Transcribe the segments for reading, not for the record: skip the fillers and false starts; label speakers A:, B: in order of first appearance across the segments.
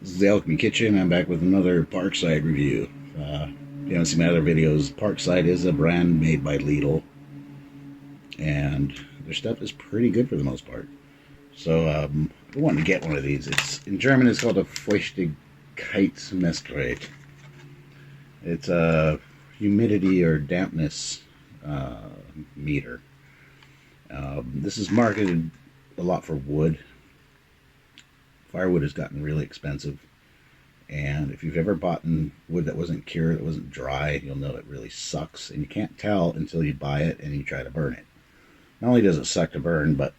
A: This is the Alchemy Kitchen. I'm back with another Parkside review. If you haven't seen my other videos, Parkside is a brand made by Lidl, and their stuff is pretty good for the most part. So I wanted to get one of these. It's in German. It's called a Feuchtigkeitsmessgerät. It's a humidity or dampness meter. This is marketed a lot for wood. Firewood has gotten really expensive, and if you've ever bought wood that wasn't cured, that wasn't dry, you'll know it really sucks, and you can't tell until you buy it and you try to burn it. Not only does it suck to burn, but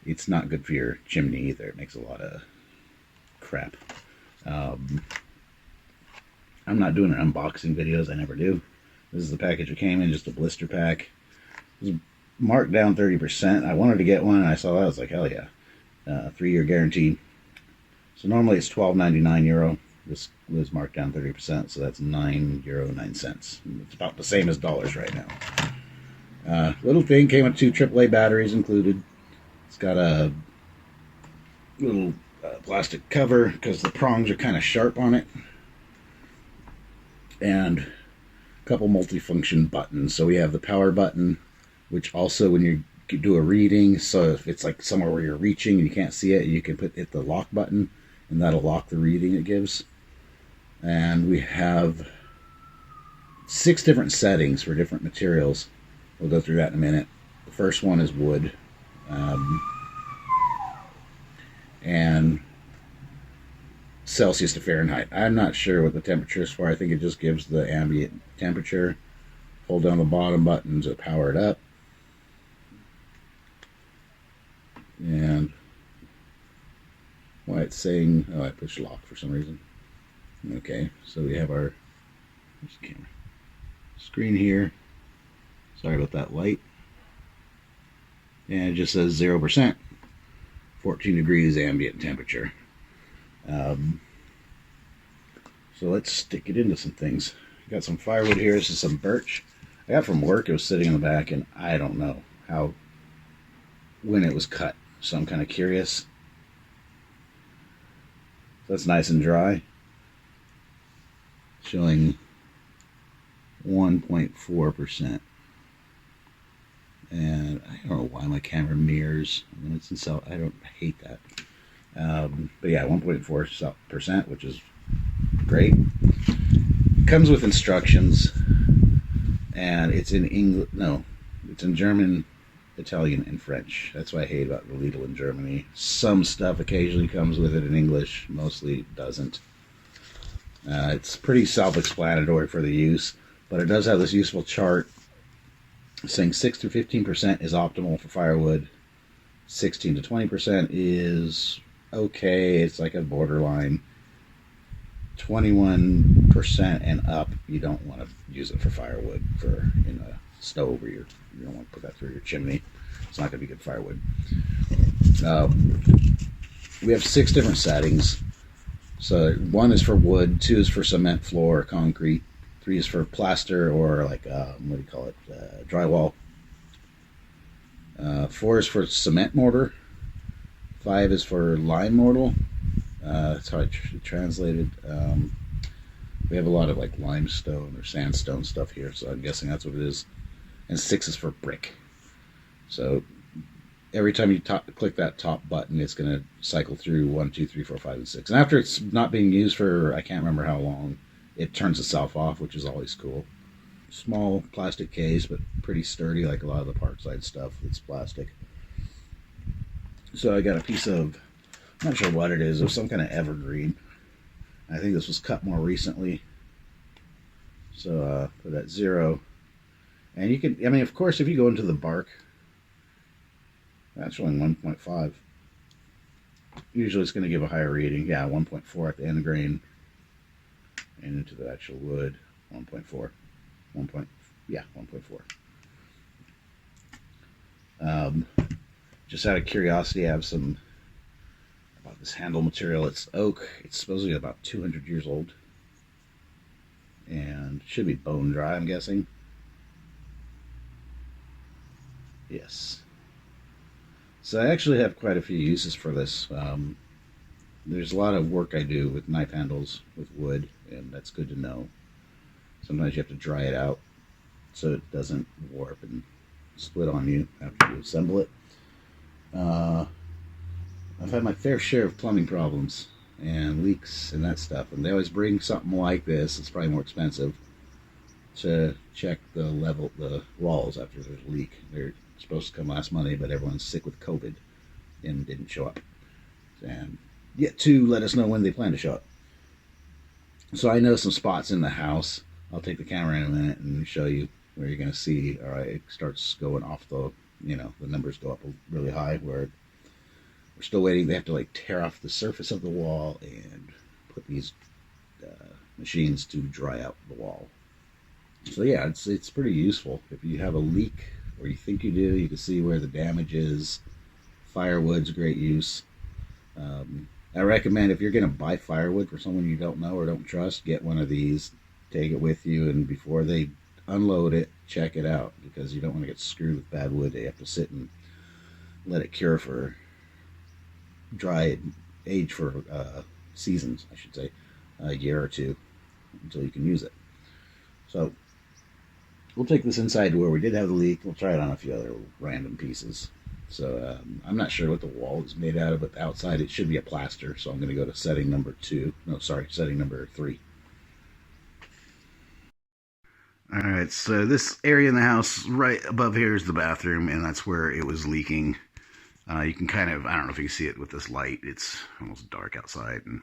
A: it's not good for your chimney either. It makes a lot of crap. I'm not doing an unboxing videos. I never do. This is the package it came in, just a blister pack. It was marked down 30%. I wanted to get one, and I saw that. I was like, hell yeah. 3-year guarantee. So normally it's €12.99. This was marked down 30%, so that's €9.09. It's about the same as dollars right now. Little thing came with 2 AAA batteries included. It's got a little plastic cover because the prongs are kind of sharp on it, and a couple multifunction buttons. So we have the power button, which also when you do a reading, so if it's like somewhere where you're reaching and you can't see it, you can hit the lock button, and that'll lock the reading it gives. And we have 6 different settings for different materials. We'll go through that in a minute. The first one is wood, and Celsius to Fahrenheit. I'm not sure what the temperature is for. I think it just gives the ambient temperature. Hold down the bottom button to power it up. And why it's saying, oh, I pushed lock for some reason. Okay, so we have our camera screen here. Sorry about that light. And it just says 0%, 14 degrees ambient temperature. So let's stick it into some things. Got some firewood here. This is some birch I got from work. It was sitting in the back, and I don't know when it was cut, so I'm kind of curious. That's nice and dry, showing 1.4%. And I don't know why my camera mirrors when it's in cell. I don't hate that. But yeah, 1.4%, which is great. It comes with instructions, and it's in English. No, it's in German, Italian, and French. That's what I hate about the Lidl in Germany. Some stuff occasionally comes with it in English, mostly doesn't. It's pretty self-explanatory for the use, but it does have this useful chart saying 6 to 15% is optimal for firewood. 16 to 20% is okay. It's like a borderline. 21% and up, you don't want to use it for firewood in a stove, or you don't want to put that through your chimney. It's not going to be good firewood. We have 6 different settings. So 1 is for wood, 2 is for cement floor or concrete, 3 is for plaster or like what do you call it, drywall. 4 is for cement mortar. 5 is for lime mortar. That's how I translated. We have a lot of like limestone or sandstone stuff here, so I'm guessing that's what it is. And 6 is for brick. So every time you click that top button, it's going to cycle through 1, 2, 3, 4, 5, and 6. And after it's not being used for, I can't remember how long, it turns itself off, which is always cool. Small plastic case, but pretty sturdy, like a lot of the Parkside stuff. It's plastic. So I got a piece of, I'm not sure what it is. It was some kind of evergreen. I think this was cut more recently. So put that 0. And you can, I mean, of course, if you go into the bark, that's showing 1.5. Usually it's going to give a higher reading. Yeah, 1.4 at the end grain. And into the actual wood, 1.4. 1.4. Just out of curiosity, I have some about this handle material. It's oak. It's supposedly about 200 years old, and should be bone dry, I'm guessing. Yes. So I actually have quite a few uses for this. there's a lot of work I do with knife handles with wood, and that's good to know. Sometimes you have to dry it out so it doesn't warp and split on you after you assemble it. Uh, I've had my fair share of plumbing problems and leaks and that stuff, and they always bring something like this. It's probably more expensive to check the walls after there's a leak. They're supposed to come last Monday, but everyone's sick with COVID and didn't show up. And yet to let us know when they plan to show up. So I know some spots in the house. I'll take the camera in a minute and show you where you're going to see. All right, it starts going off the, the numbers go up really high. Where we're still waiting. They have to like tear off the surface of the wall and put these machines to dry out the wall. So yeah, it's pretty useful. If you have a leak or you think you do, you can see where the damage is. Firewood's great use. I recommend if you're going to buy firewood for someone you don't know or don't trust, get one of these, take it with you, and before they unload it, check it out, because you don't want to get screwed with bad wood. They have to sit and let it cure for age for seasons, I should say, a year or two until you can use it. So we'll take this inside to where we did have the leak. We'll try it on a few other random pieces. So I'm not sure what the wall is made out of, but outside it should be a plaster. So I'm going to go to setting number 3. All right, so this area in the house right above here is the bathroom, and that's where it was leaking. You can kind of, I don't know if you can see it with this light. It's almost dark outside. And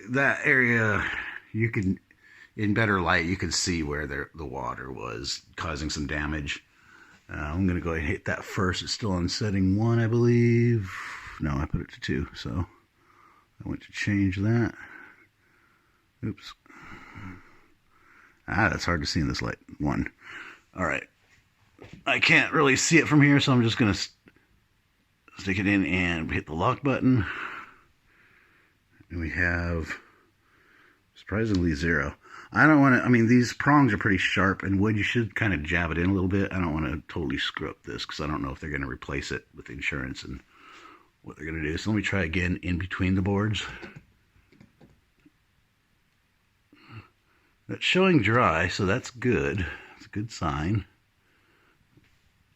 A: that area, you can, in better light, you can see where the water was causing some damage. I'm going to go ahead and hit that first. It's still on setting 1, I believe. No, I put it to 2, so I went to change that. Oops. That's hard to see in this light. 1. All right. I can't really see it from here, so I'm just going to stick it in and hit the lock button. And we have, surprisingly, 0. I don't want to, I mean, these prongs are pretty sharp, and wood, you should kind of jab it in a little bit. I don't want to totally screw up this, because I don't know if they're going to replace it with insurance and what they're going to do. So let me try again in between the boards. That's showing dry, so that's good. It's a good sign.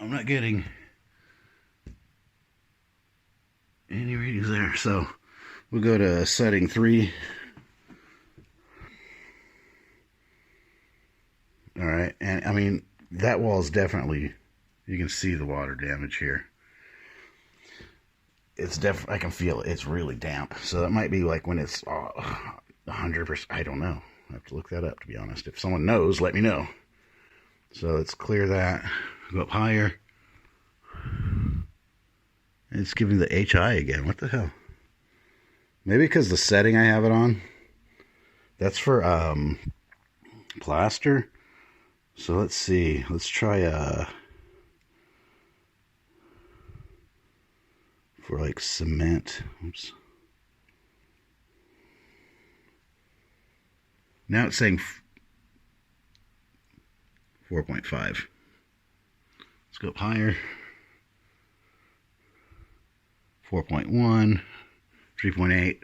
A: I'm not getting any readings there, so we'll go to setting 3. All right, and I mean, that wall is definitely, you can see the water damage here. It's I can feel it. It's really damp. So that might be like when it's 100%. I don't know. I have to look that up, to be honest. If someone knows, let me know. So let's clear that. Go up higher. It's giving the HI again. What the hell? Maybe because the setting I have it on. That's for plaster. So let's see. Let's try for like cement. Oops. Now it's saying 4.5. Let's go up higher. 4.1, 3.8.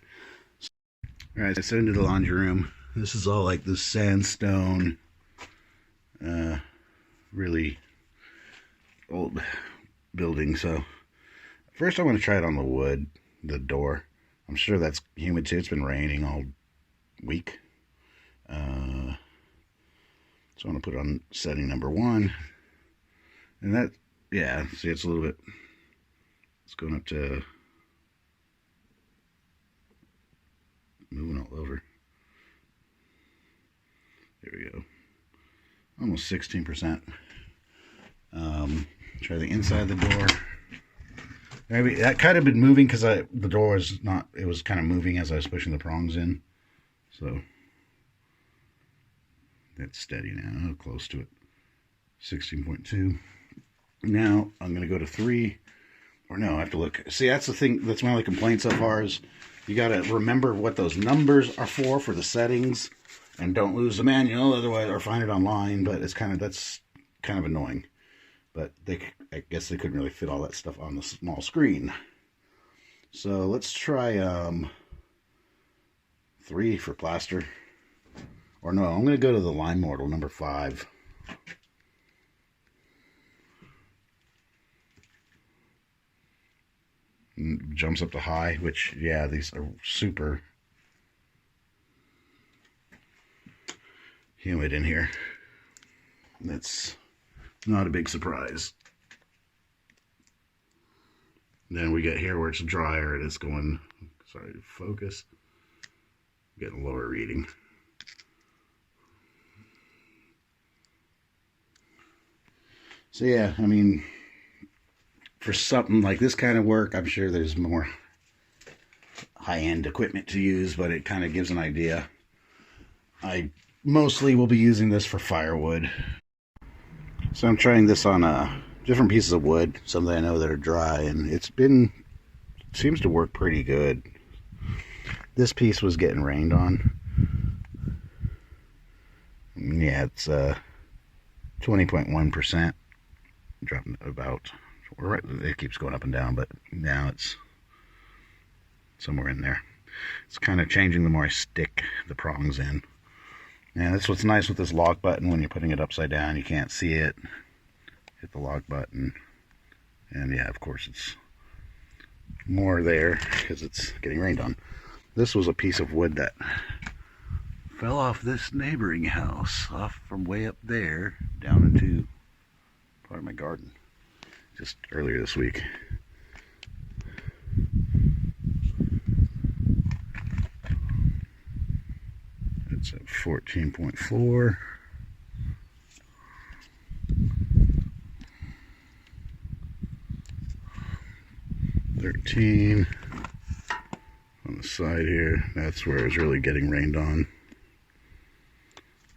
A: All right, so into the laundry room. This is all like this sandstone, really old building. So first I want to try it on the wood, the door. I'm sure that's humid too. It's been raining all week. So I want to put it on setting number 1. And that, yeah, see, it's a little bit, it's going up to, moving all over. There we go. Almost 16%. Try the inside of the door. Maybe that kind of been moving because the door was not, it was kind of moving as I was pushing the prongs in. So that's steady now, close to it. 16.2. Now I'm going to go to 3. Or no, I have to look. See, that's the thing. That's my only complaint so far is you got to remember what those numbers are for the settings, and don't lose the manual otherwise, or find it online. But it's that's kind of annoying. But I guess they couldn't really fit all that stuff on the small screen. So let's try 3 for plaster. Or no, I'm going to go to the lime mortar, number 5. And jumps up to high, which, yeah, these are super humid in here. That's not a big surprise. Then we get here where it's drier and it's going, sorry, focus, getting a lower reading. So yeah, I mean, for something like this kind of work, I'm sure there's more high-end equipment to use, but it kind of gives an idea. I mostly will be using this for firewood. So I'm trying this on different pieces of wood, some that I know that are dry, and seems to work pretty good. This piece was getting rained on. Yeah, it's 20.1%, dropping about, it keeps going up and down, but now it's somewhere in there. It's kind of changing the more I stick the prongs in. And that's what's nice with this lock button. When you're putting it upside down, you can't see it. Hit the lock button, and yeah, of course it's more there because it's getting rained on. This was a piece of wood that fell off this neighboring house, off from way up there down into part of my garden just earlier this week. It's at 14.4. $13 on the side here. That's where it's really getting rained on.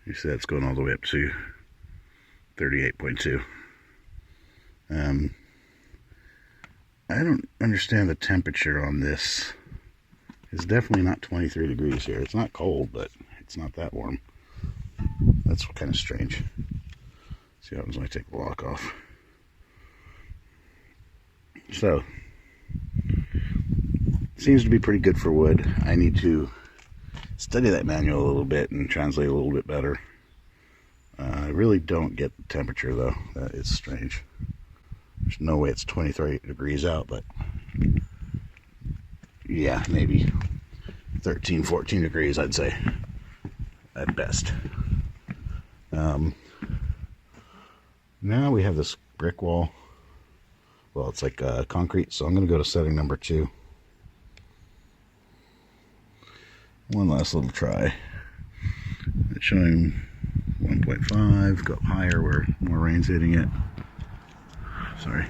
A: You see that's going all the way up to 38.2. I don't understand the temperature on this. It's definitely not 23 degrees here. It's not cold, but it's not that warm. That's kind of strange. See what happens when I take the lock off. So, seems to be pretty good for wood. I need to study that manual a little bit and translate a little bit better. I really don't get the temperature though. That is strange. There's no way it's 23 degrees out, but yeah, maybe 13, 14 degrees, I'd say, at best. Now we have this brick wall. Well, it's like concrete, so I'm going to go to setting number 2. One last little try. It's showing 1.5, go up higher where more rain's hitting it. Sorry.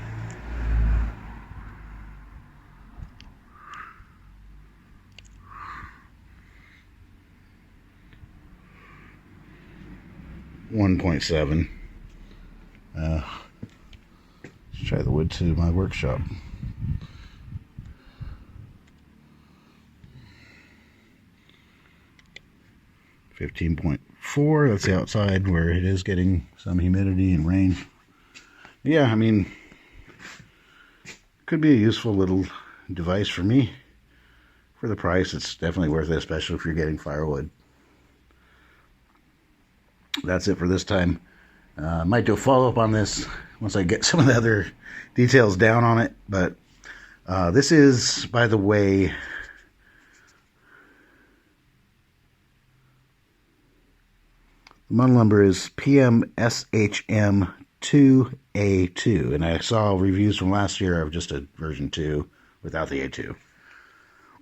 A: $1.7. Let's try the wood to my workshop. $15.4. That's the outside where it is getting some humidity and rain. Yeah, I mean, could be a useful little device for me. For the price, it's definitely worth it, especially if you're getting firewood. That's it for this time. I might do a follow-up on this once I get some of the other details down on it. But this is, by the way, the model number is PMSHM 2A2. And I saw reviews from last year of just a version 2 without the A2.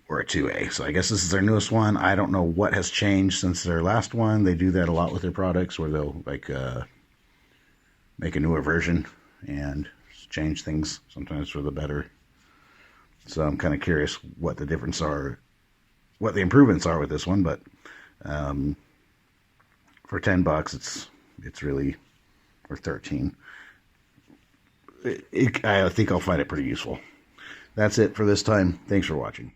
A: Or a 2A. So I guess this is their newest one. I don't know what has changed since their last one. They do that a lot with their products where they'll like make a newer version and change things sometimes for the better. So I'm kind of curious what the difference are, what the improvements are with this one. But for $10, it's really, or 13. I think I'll find it pretty useful. That's it for this time. Thanks for watching.